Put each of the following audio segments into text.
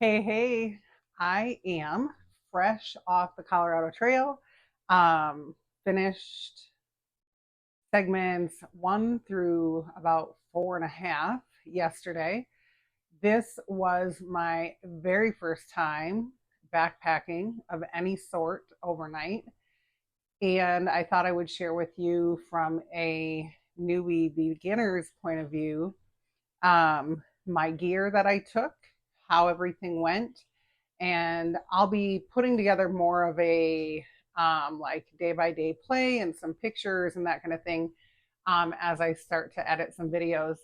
Hey, I am fresh off the Colorado Trail. Finished segments 1 through about 4.5 yesterday. This was my very first time backpacking of any sort overnight. And I thought I would share with you from a newbie beginner's point of view my gear that I took, how everything went, and I'll be putting together more of a like day by day play and some pictures and that kind of thing as I start to edit some videos.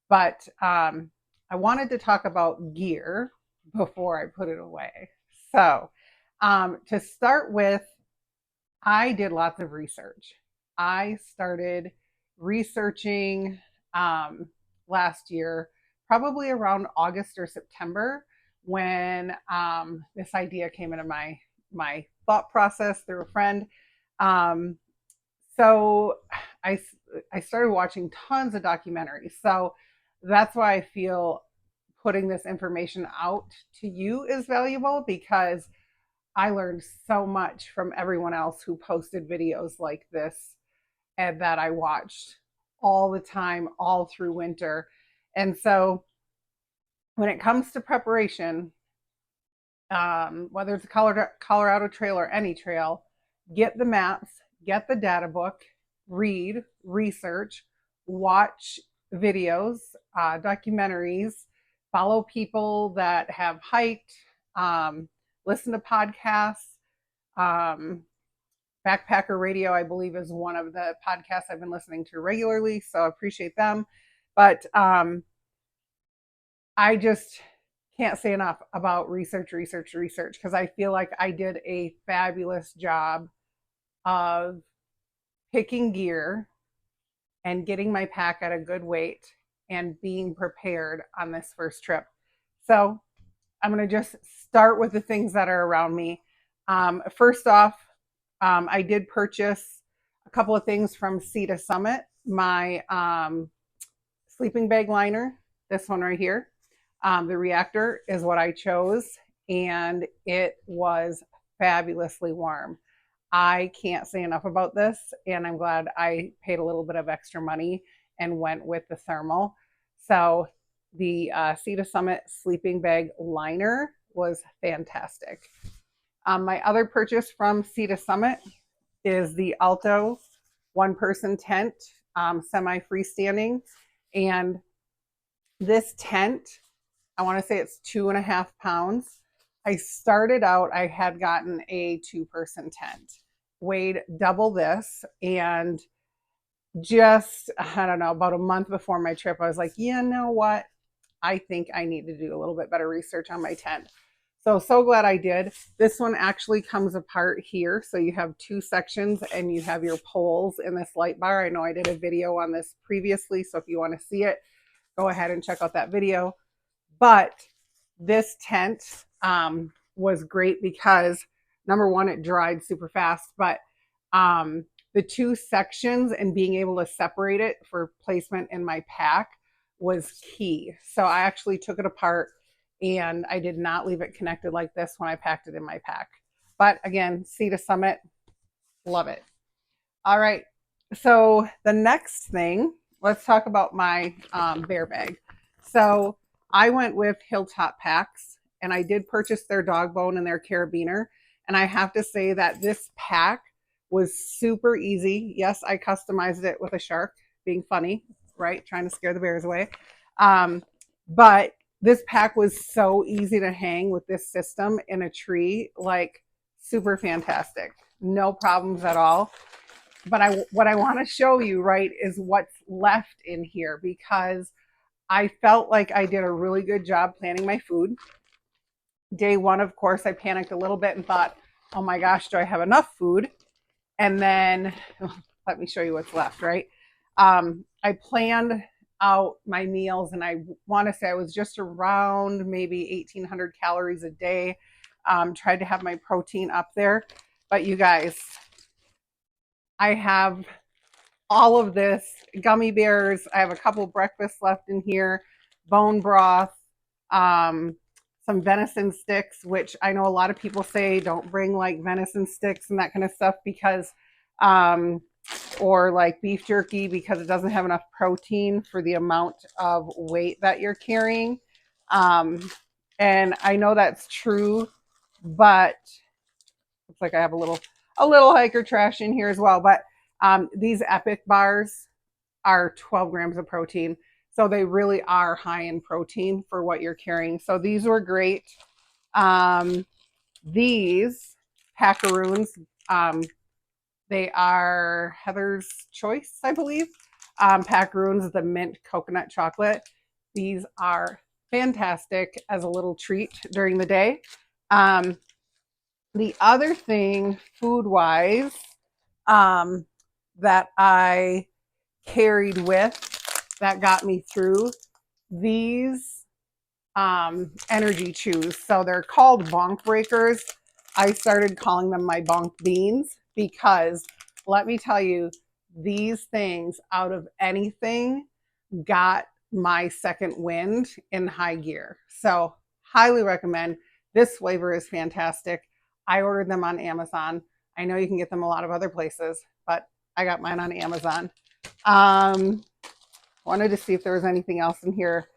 But I wanted to talk about gear before I put it away. So, to start with, I did lots of research. I started researching last year, probably around August or September, when this idea came into my thought process through a friend. Um, so I I started watching tons of documentaries. So that's why I feel putting this information out to you is valuable because I learned so much from everyone else who posted videos like this and that I watched all the time, all through winter. And so when it comes to preparation, whether it's a Colorado Trail or any trail, get the maps, get the data book, read, research, watch videos, documentaries, follow people that have hiked, listen to podcasts. Um, Backpacker Radio, I believe, is one of the podcasts I've been listening to regularly, so I appreciate them. But I just can't say enough about research, because I feel like I did a fabulous job of picking gear and getting my pack at a good weight and being prepared on this first trip. So I'm going to just start with the things that are around me. First off, I did purchase a couple of things from Sea to Summit. My sleeping bag liner, this one right here, the Reactor is what I chose, and it was fabulously warm. I can't say enough about this, and I'm glad I paid a little bit of extra money and went with the thermal. So the Sea to Summit sleeping bag liner was fantastic. My other purchase from Sea to Summit is the Alto one-person tent, semi-freestanding. And this tent, I want to say it's 2.5 pounds. I started out, I had gotten a two-person tent, weighed double this, and just, I don't know, about a month before my trip, I was like, you know what? I think I need to do a little bit better research on my tent. So glad I did. This one actually comes apart here. So you have two sections and you have your poles in this light bar. I know I did a video on this previously. So if you want to see it, go ahead and check out that video. But this tent was great because number one, it dried super fast, but the two sections and being able to separate it for placement in my pack was key. So I actually took it apart and I did not leave it connected like this when I packed it in my pack. But again, Sea to Summit, love it. All right. So the next thing, let's talk about my bear bag. So I went with Hilltop Packs, and I did purchase their dog bone and their carabiner. And I have to say that this pack was super easy. Yes, I customized it with a shark, being funny, right? Trying to scare the bears away. But this pack was so easy to hang with this system in a tree, like super fantastic. No problems at all. But what I want to show you, right, is what's left in here, because I felt like I did a really good job planning my food. Day one, of course, I panicked a little bit and thought, oh my gosh, do I have enough food? And then let me show you what's left, right? I planned out my meals, and I want to say I was just around maybe 1,800 calories a day. Tried to have my protein up there. But you guys, I have all of this gummy bears. I have a couple breakfasts left in here, bone broth, some some venison sticks, which I know a lot of people say don't bring like venison sticks and that kind of stuff because, or like beef jerky because it doesn't have enough protein for the amount of weight that you're carrying. And I know that's true, but looks like I have a little hiker trash in here as well. But these Epic bars are 12 grams of protein. So they really are high in protein for what you're carrying. So these were great. These packaroons, they are Heather's Choice, I believe. Packaroons, the mint coconut chocolate. These are fantastic as a little treat during the day. The other thing, food-wise, that I carried with that got me through, these energy chews. So they're called bonk breakers. I started calling them my bonk beans because let me tell you, these things out of anything got my second wind in high gear. So highly recommend. This flavor is fantastic. I ordered them on Amazon. I know you can get them a lot of other places, but I got mine on Amazon. Wanted to see if there was anything else in here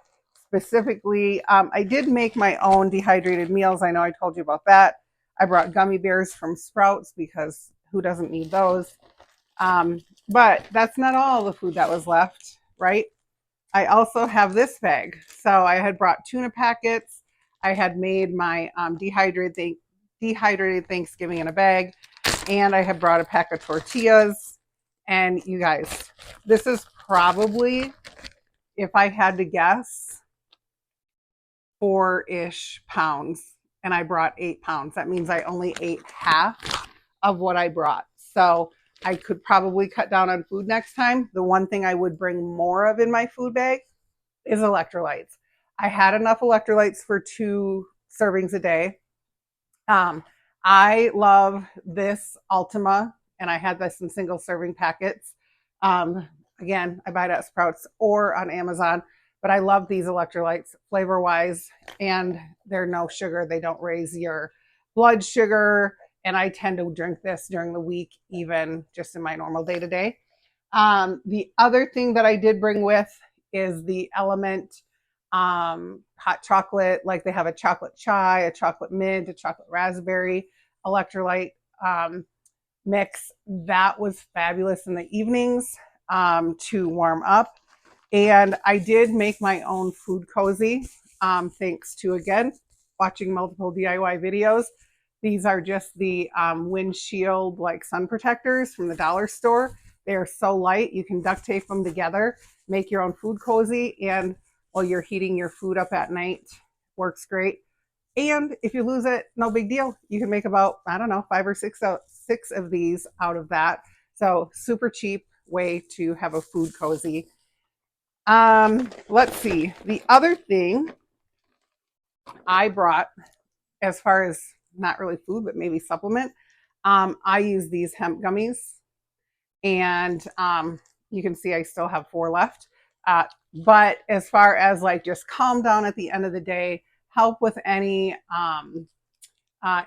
specifically. I did make my own dehydrated meals. I know I told you about that. I brought gummy bears from Sprouts because who doesn't need those? But that's not all the food that was left, right? I also have this bag. So I had brought tuna packets. I had made my dehydrated Thanksgiving in a bag. And I had brought a pack of tortillas. And you guys, this is probably, if I had to guess, 4-ish pounds. And I brought 8 pounds. That means I only ate half of what I brought. So I could probably cut down on food next time. The one thing I would bring more of in my food bag is electrolytes. I had enough electrolytes for 2 servings a day. I love this Ultima, and I had this in single serving packets. Again, I buy it at Sprouts or on Amazon, but I love these electrolytes flavor wise, and they're no sugar. They don't raise your blood sugar. And I tend to drink this during the week, even just in my normal day to day. The other thing that I did bring with is the Element hot chocolate. Like they have a chocolate chai, a chocolate mint, a chocolate raspberry electrolyte mix. That was fabulous in the evenings to warm up. And I did make my own food cozy, thanks to, again, watching multiple DIY videos. These are just the windshield like sun protectors from the dollar store. They are so light, you can duct tape them together, make your own food cozy, and while you're heating your food up at night, works great. And if you lose it, no big deal. You can make about, I don't know, 5 or 6 of these out of that. So super cheap way to have a food cozy. Let's see. The other thing I brought, as far as not really food, but maybe supplement, I use these hemp gummies. And you can see I still have 4 left. But as far as like just calm down at the end of the day, help with any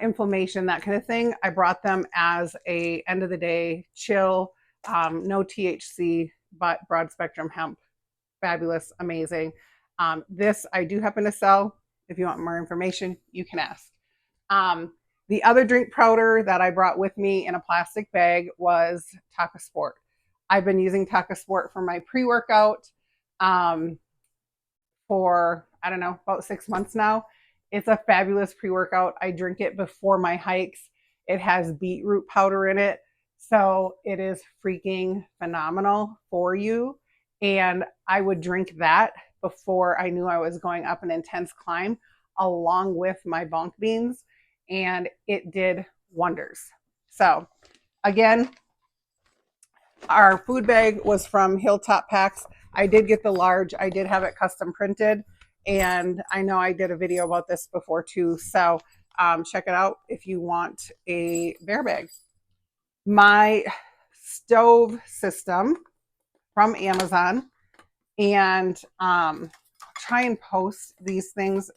inflammation, that kind of thing, I brought them as a end of the day chill, no THC, but broad spectrum hemp. Fabulous, amazing. This I do happen to sell. If you want more information, you can ask. The other drink powder that I brought with me in a plastic bag was Taka Sport. I've been using Taka Sport for my pre-workout for, I don't know, about 6 months now. It's a fabulous pre-workout. I drink it before my hikes. It has beetroot powder in it. So it is freaking phenomenal for you. And I would drink that before I knew I was going up an intense climb, along with my Bonk Beans. And it did wonders. So again, our food bag was from Hilltop Packs. I did get the large. I did have it custom printed. And I know I did a video about this before too. So check it out if you want a bear bag. My stove system from Amazon. And try and post these things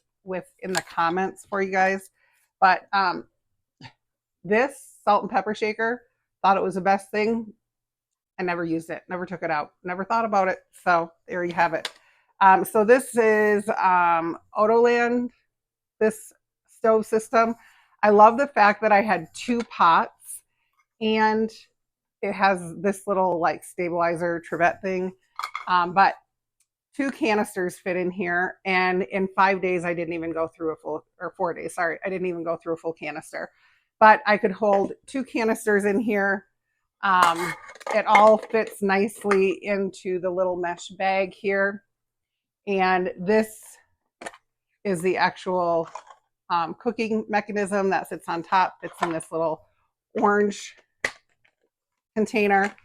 in the comments for you guys. But this salt and pepper shaker, thought it was the best thing. I never used it, never took it out, never thought about it. So there you have it. So this is Otoland, this stove system. I love the fact that I had 2 pots and it has this little like stabilizer trivet thing. But 2 canisters fit in here, and in 5 days I didn't even go through a full, or 4 days, sorry, I didn't even go through a full canister. But I could hold 2 canisters in here. It all fits nicely into the little mesh bag here. And this is the actual cooking mechanism that sits on top. It's in this little orange container.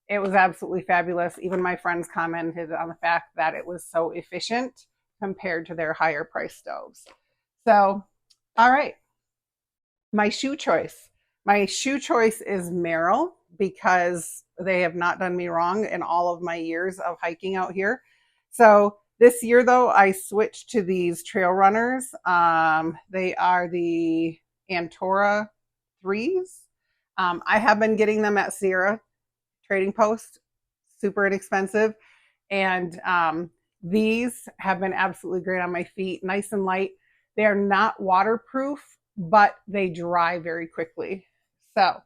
It was absolutely fabulous. Even my friends commented on the fact that it was so efficient compared to their higher price stoves. So, all right. My shoe choice. My shoe choice is Merrell, because they have not done me wrong in all of my years of hiking out here. So this year, though, I switched to these trail runners. They are the Antora 3s. I have been getting them at Sierra Trading Post, super inexpensive. And these have been absolutely great on my feet, nice and light. They are not waterproof, but they dry very quickly. So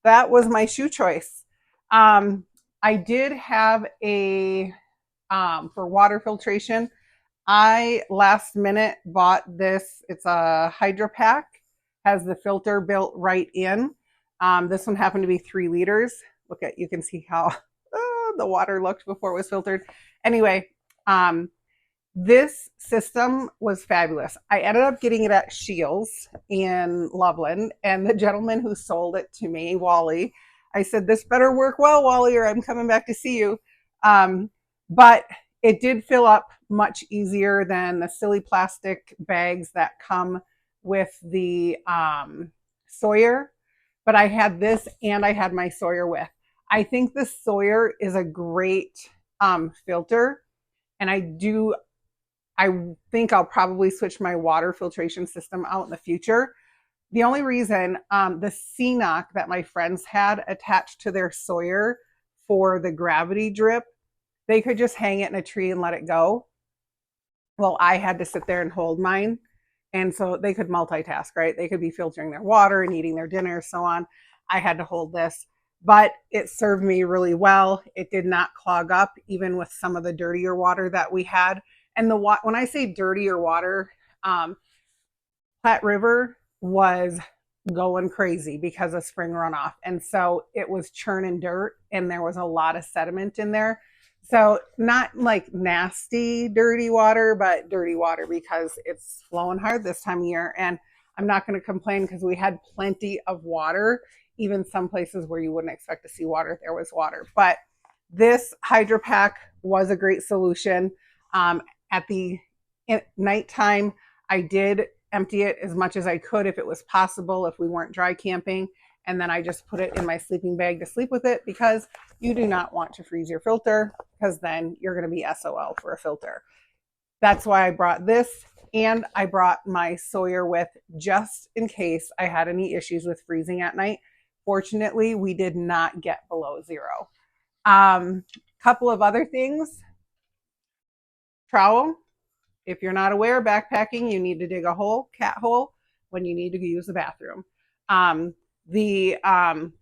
that was my shoe choice. I did have a, for water filtration, I last minute bought this. It's a Hydro Pack, has the filter built right in. This one happened to be 3 liters. Look at, you can see how the water looked before it was filtered. Anyway, this system was fabulous. I ended up getting it at Shields in Loveland, and the gentleman who sold it to me, Wally, I said, this better work well, Wally, or I'm coming back to see you. But it did fill up much easier than the silly plastic bags that come with the Sawyer. But I had this and I had my Sawyer with. I think the Sawyer is a great filter, and I think I'll probably switch my water filtration system out in the future. The only reason, the C-Knock that my friends had attached to their Sawyer for the gravity drip, they could just hang it in a tree and let it go. Well, I had to sit there and hold mine. And so they could multitask, right? They could be filtering their water and eating their dinner, so on. I had to hold this, but it served me really well. It did not clog up, even with some of the dirtier water that we had. And when I say dirtier water, Platte River was going crazy because of spring runoff. And so it was churning dirt, and there was a lot of sediment in there. So not like nasty, dirty water, but dirty water because it's flowing hard this time of year. And I'm not going to complain because we had plenty of water, even some places where you wouldn't expect to see water, there was water. But this Hydro Pack was a great solution. At the nighttime, I did empty it as much as I could if it was possible, if we weren't dry camping. And then I just put it in my sleeping bag to sleep with it, because you do not want to freeze your filter, because then you're going to be SOL for a filter. That's why I brought this, and I brought my Sawyer with just in case I had any issues with freezing at night. Fortunately, we did not get below 0. Couple of other things. Trowel. If you're not aware, backpacking, you need to dig a hole, cat hole, when you need to use the bathroom. The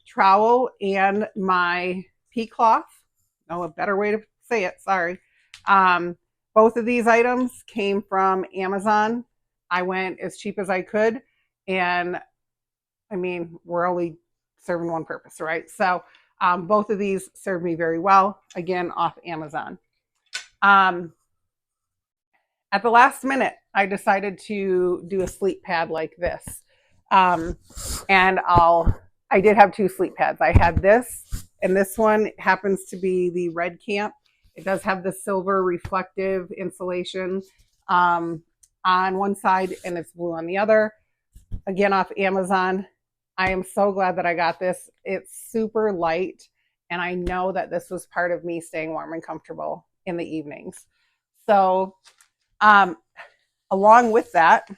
trowel and my pea cloth, no, a better way to say it, sorry. Both of these items came from Amazon. I went as cheap as I could, and I mean, we're only serving one purpose, right? So both of these served me very well, again, off Amazon. At the last minute, I decided to do a sleep pad like this. And I did have 2 sleep pads. I had this, and this one happens to be the Red Camp. It does have the silver reflective insulation on one side, and it's blue on the other. Again, off Amazon. I am so glad that I got this. It's super light, and I know that this was part of me staying warm and comfortable in the evenings. So Along with that,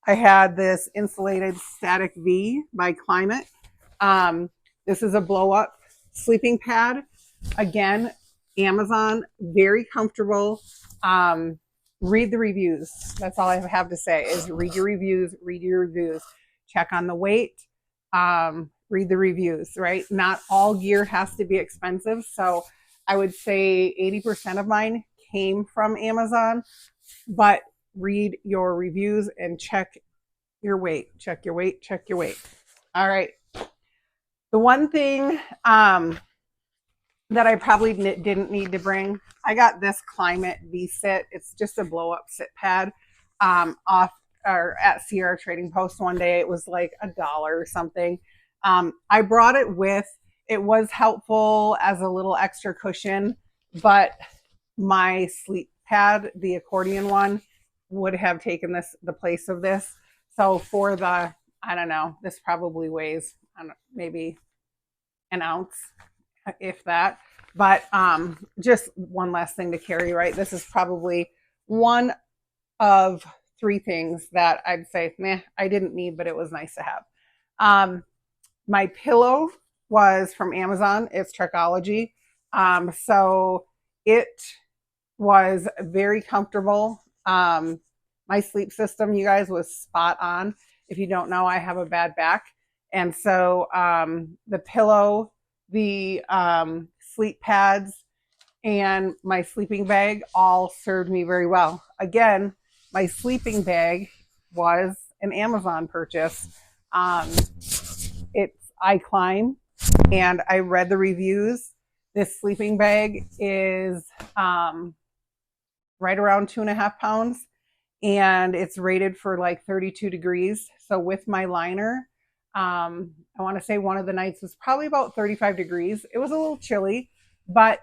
I had this insulated static V by Climate. This is a blow up sleeping pad. Again, Amazon, very comfortable. Read the reviews. That's all I have to say is read your reviews, check on the weight, read the reviews, right? Not all gear has to be expensive. So I would say 80% of mine came from Amazon, but read your reviews and check your weight. All right. The one thing that I probably didn't need to bring, I got this Climate V-Sit. It's just a blow-up sit pad off or at Sierra Trading Post one day. It was like $1 or something. I brought it with. It was helpful as a little extra cushion, but my sleep pad, the accordion one, would have taken the place of this. So for the, I don't know, this probably weighs maybe an ounce, if that. But just one last thing to carry, right? This is probably one of 3 things that I'd say, meh, I didn't need, but it was nice to have. My pillow was from Amazon. It's Trekology. So it was very comfortable. My sleep system, you guys, was spot on. If you don't know, I have a bad back. And so the pillow, the sleep pads, and my sleeping bag all served me very well. Again, my sleeping bag was an Amazon purchase. I climb, and I read the reviews. This sleeping bag is right around 2.5 pounds, and it's rated for like 32 degrees. So with my liner, I want to say one of the nights was probably about 35 degrees. It was a little chilly, but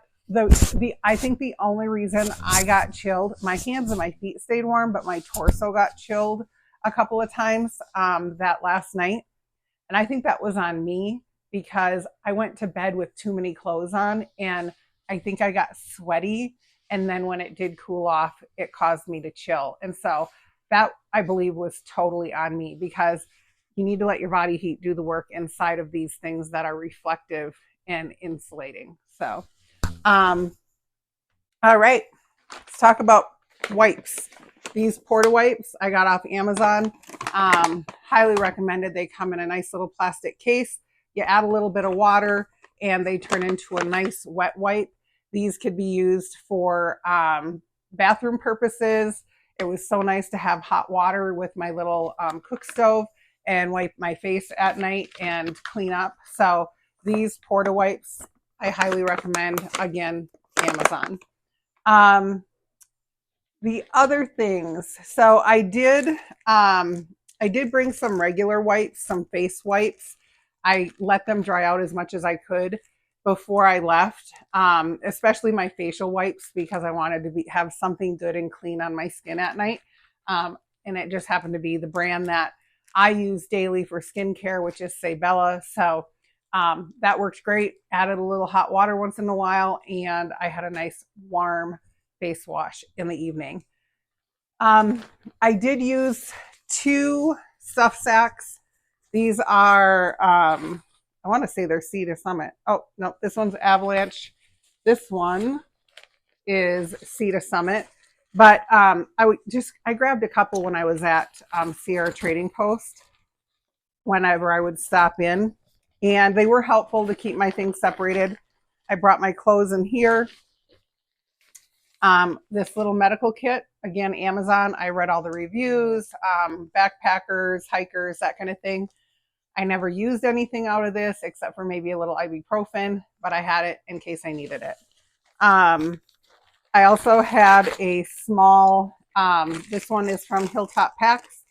I think the only reason I got chilled, my hands and my feet stayed warm, but my torso got chilled a couple of times that last night. And I think that was on me because I went to bed with too many clothes on, and I think I got sweaty. And then when it did cool off, it caused me to chill. And so that, I believe, was totally on me, because you need to let your body heat do the work inside of these things that are reflective and insulating. So, all right, let's talk about wipes. These Porta wipes I got off Amazon. Highly recommended. They come in a nice little plastic case. You add a little bit of water and they turn into a nice wet wipe. These could be used for bathroom purposes. It was so nice to have hot water with my little cook stove and wipe my face at night and clean up. So these Porta wipes, I highly recommend. Again, Amazon. The other things, so I did bring some regular wipes, some face wipes. I let them dry out as much as I could before I left, especially my facial wipes, because I wanted to have something good and clean on my skin at night. And it just happened to be the brand that I use daily for skincare, which is Sabella. So that worked great. Added a little hot water once in a while, and I had a nice warm face wash in the evening. I did use 2 stuff sacks. These are, I want to say they're Sea to Summit. Oh, no, this one's Avalanche. This one is Sea to Summit. But I grabbed a couple when I was at Sierra Trading Post whenever I would stop in. And they were helpful to keep my things separated. I brought my clothes in here. This little medical kit, again, Amazon. I read all the reviews, backpackers, hikers, that kind of thing. I never used anything out of this except for maybe a little ibuprofen, but I had it in case I needed it. I also had a small, this one is from Hilltop Packs,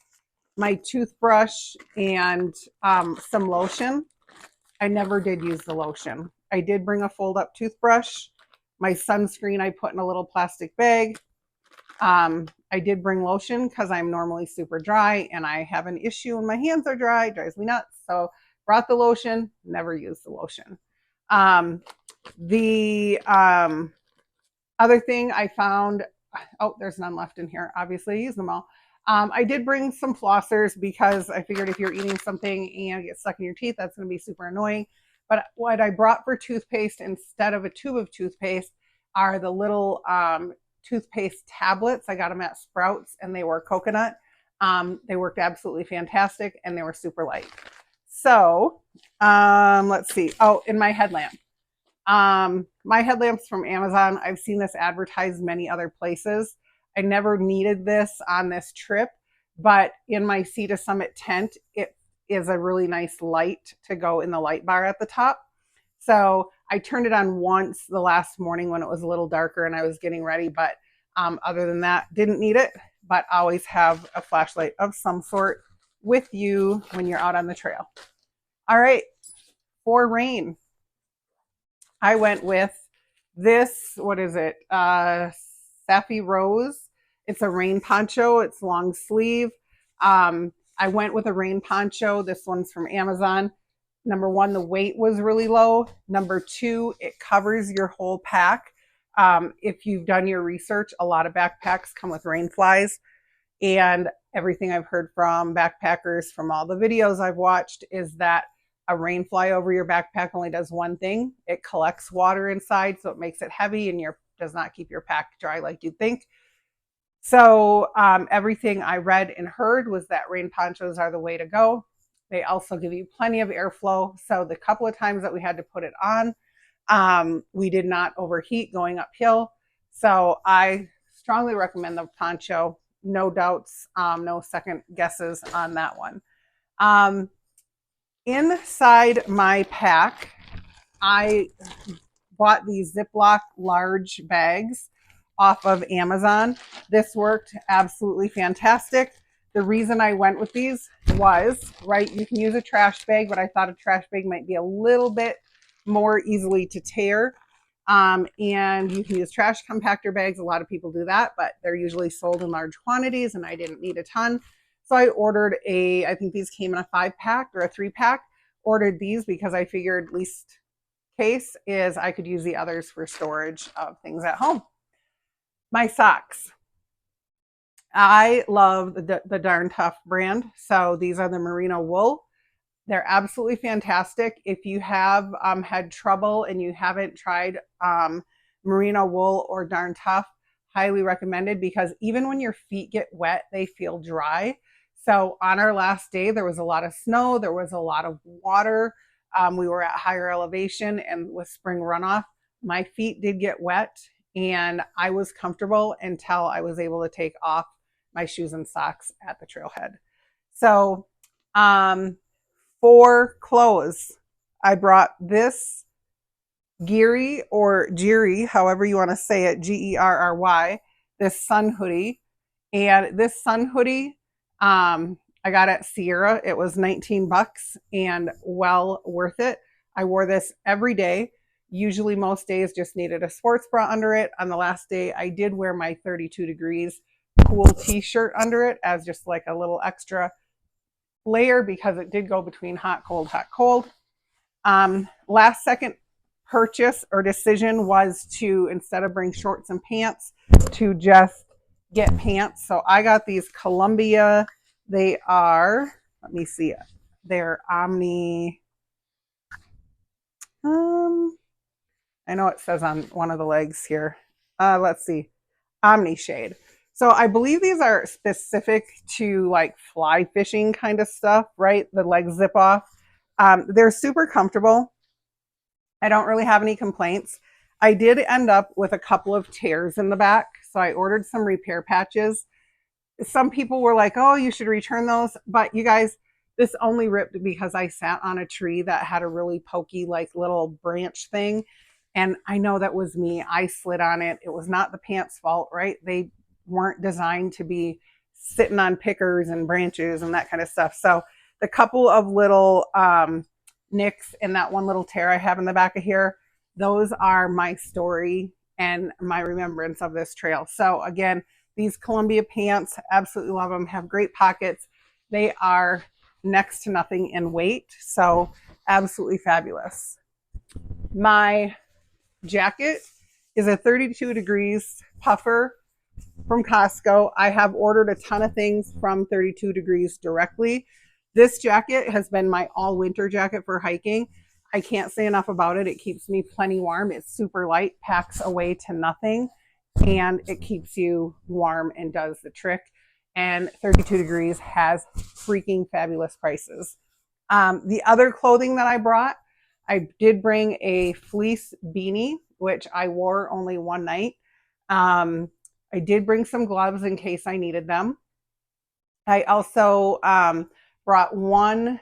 my toothbrush and some lotion. I never did use the lotion. I did bring a fold-up toothbrush. My sunscreen I put in a little plastic bag. I did bring lotion because I'm normally super dry and I have an issue when my hands are dry. It drives me nuts. So brought the lotion, never used the lotion. The other thing I found oh, there's none left in here. Obviously, I used them all. I did bring some flossers because I figured if you're eating something and it gets stuck in your teeth, that's going to be super annoying. But what I brought for toothpaste instead of a tube of toothpaste are the little toothpaste tablets. I got them at Sprouts and they were coconut. They worked absolutely fantastic and they were super light. So let's see. Oh, in my headlamp. My headlamps from Amazon. I've seen this advertised many other places. I never needed this on this trip, but in my Sea to Summit tent, it is a really nice light to go in the light bar at the top. So I turned it on once the last morning when it was a little darker and I was getting ready, but other than that, didn't need it, but always have a flashlight of some sort with you when you're out on the trail. All right, for rain, I went with this, what is it? Saffy Rose. It's a rain poncho. It's long sleeve. I went with a rain poncho. This one's from Amazon. Number one, the weight was really low. Number two, it covers your whole pack. If you've done your research, a lot of backpacks come with rain flies. And everything I've heard from backpackers from all the videos I've watched is that a rain fly over your backpack only does one thing. It collects water inside, so it makes it heavy and does not keep your pack dry like you'd think. So everything I read and heard was that rain ponchos are the way to go. They also give you plenty of airflow. So the couple of times that we had to put it on, we did not overheat going uphill. So I strongly recommend the poncho. No doubts, no second guesses on that one. Inside my pack, I bought these Ziploc large bags off of Amazon. This worked absolutely fantastic. The reason I went with these was, right, you can use a trash bag, but I thought a trash bag might be a little bit more easily to tear. And you can use trash compactor bags. A lot of people do that, but they're usually sold in large quantities and I didn't need a ton. So I ordered I think these came in a 5-pack or a 3-pack. Ordered these because I figured least case is I could use the others for storage of things at home. My socks. I love the Darn Tough brand. So these are the merino wool. They're absolutely fantastic. If you have had trouble and you haven't tried merino wool or Darn Tough, highly recommended because even when your feet get wet, they feel dry. So on our last day, there was a lot of snow. There was a lot of water. We were at higher elevation and with spring runoff, my feet did get wet and I was comfortable until I was able to take off my shoes and socks at the trailhead. So for clothes, I brought this Geary or Jeary, however you want to say it, Gerry, this sun hoodie. And this sun hoodie, I got at Sierra. It was 19 bucks and well worth it. I wore this every day. Usually most days just needed a sports bra under it. On the last day, I did wear my 32 degrees cool t-shirt under it as just like a little extra layer because it did go between hot, cold, hot, cold. Last second purchase or decision was to, instead of bring shorts and pants, to just get pants. So I got these Columbia. They are, let me see it. They're Omni. I know it says on one of the legs here. Let's see. Omni Shade. So I believe these are specific to like fly fishing kind of stuff, right? The legs zip off. They're super comfortable. I don't really have any complaints. I did end up with a couple of tears in the back. So I ordered some repair patches. Some people were like, oh, you should return those. But you guys, this only ripped because I sat on a tree that had a really pokey, like little branch thing. And I know that was me. I slid on it. It was not the pants' fault, right? They weren't designed to be sitting on pickers and branches and that kind of stuff. So the couple of little nicks and that one little tear I have in the back of here, those are my story and my remembrance of this trail. So again, these Columbia pants, absolutely love them, have great pockets. They are next to nothing in weight, so absolutely fabulous. My jacket is a 32 degrees puffer. from Costco. I have ordered a ton of things from 32 Degrees directly. This jacket has been my all winter jacket for hiking. I can't say enough about it. It keeps me plenty warm. It's super light, packs away to nothing, and it keeps you warm and does the trick. And 32 Degrees has freaking fabulous prices. The other clothing that I brought, I did bring a fleece beanie, which I wore only one night. I did bring some gloves in case I needed them. I also brought one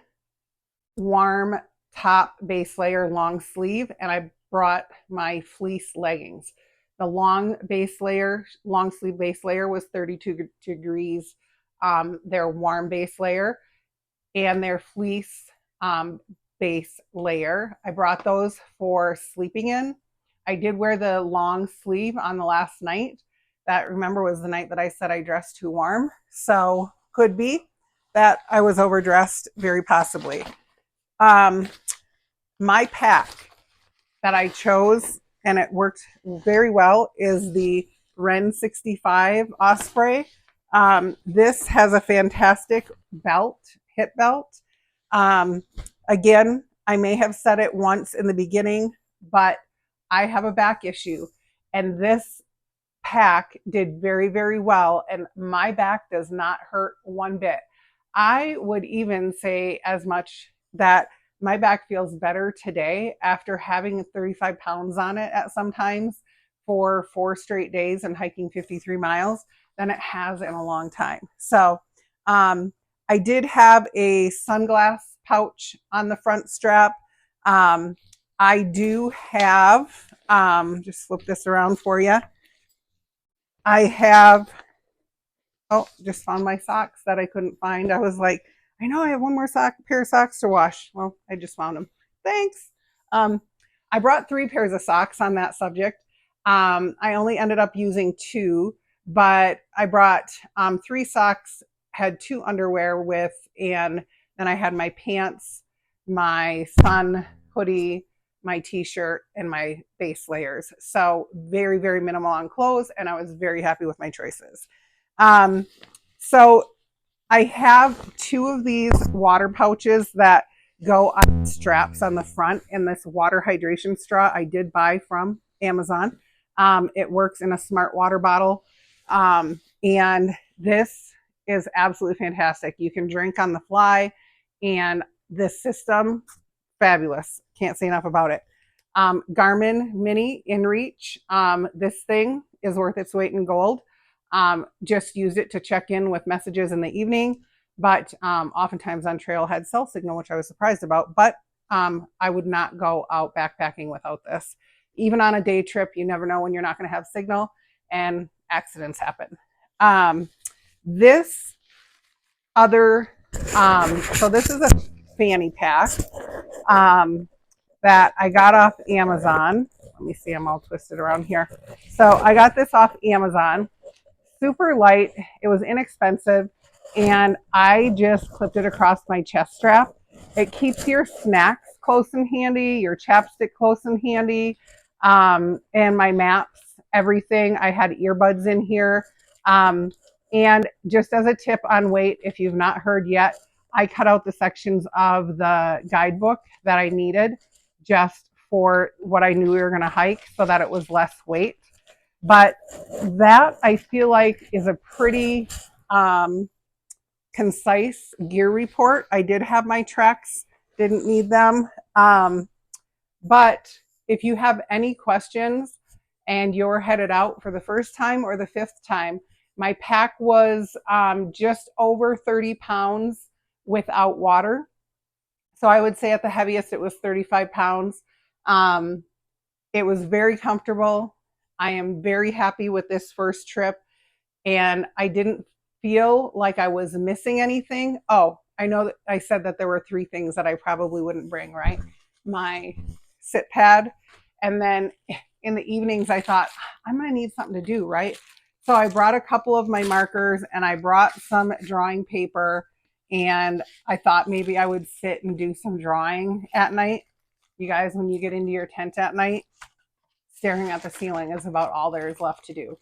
warm top base layer long sleeve, and I brought my fleece leggings. The long sleeve base layer was 32 Degrees, their warm base layer, and their fleece base layer. I brought those for sleeping in. I did wear the long sleeve on the last night. That, remember, was the night that I said I dressed too warm. So could be that I was overdressed, very possibly. My pack that I chose, and it worked very well, is the Ren 65 Osprey. This has a fantastic belt, hip belt. Again, I may have said it once in the beginning, but I have a back issue, and this pack did very, very well, and my back does not hurt one bit. I would even say as much that my back feels better today after having 35 pounds on it at some times for 4 straight days and hiking 53 miles than it has in a long time. So I did have a sunglass pouch on the front strap. I do have, just flip this around for you. I have, oh, just found my socks that I couldn't find. I was like, I know I have one more pair of socks to wash. Well, I just found them. Thanks. I brought 3 pairs of socks on that subject. I only ended up using 2, but I brought 3 socks, had 2 underwear with, and then I had my pants, my sun hoodie, my t-shirt, and my base layers. So very, very minimal on clothes, and I was very happy with my choices. So I have 2 of these water pouches that go on straps on the front, and this water hydration straw I did buy from Amazon. It works in a smart water bottle, and this is absolutely fantastic. You can drink on the fly, and this system, fabulous. Can't say enough about it. Garmin Mini InReach. This thing is worth its weight in gold. Just use it to check in with messages in the evening, but oftentimes on trailhead cell signal, which I was surprised about, but I would not go out backpacking without this. Even on a day trip, you never know when you're not going to have signal, and accidents happen. This is a fanny pack that I got off Amazon. Let me see, I'm all twisted around here. So I got this off Amazon. Super light. It was inexpensive, and I just clipped it across my chest strap. It keeps your snacks close and handy, your chapstick close and handy, and my maps, everything. I had earbuds in here. And just as a tip on weight, if you've not heard yet, I cut out the sections of the guidebook that I needed just for what I knew we were going to hike so that it was less weight. But that, I feel like, is a pretty concise gear report. I did have my treks, didn't need them. But if you have any questions and you're headed out for the first time or the 5th time, my pack was just over 30 pounds without water. So I would say at the heaviest, it was 35 pounds. It was very comfortable. I am very happy with this first trip, and I didn't feel like I was missing anything. Oh, I know that I said that there were 3 things that I probably wouldn't bring, right? My sit pad, and then in the evenings, I thought, I'm going to need something to do, right? So I brought a couple of my markers, and I brought some drawing paper, and I thought maybe I would sit and do some drawing at night. You guys, when you get into your tent at night, staring at the ceiling is about all there is left to do.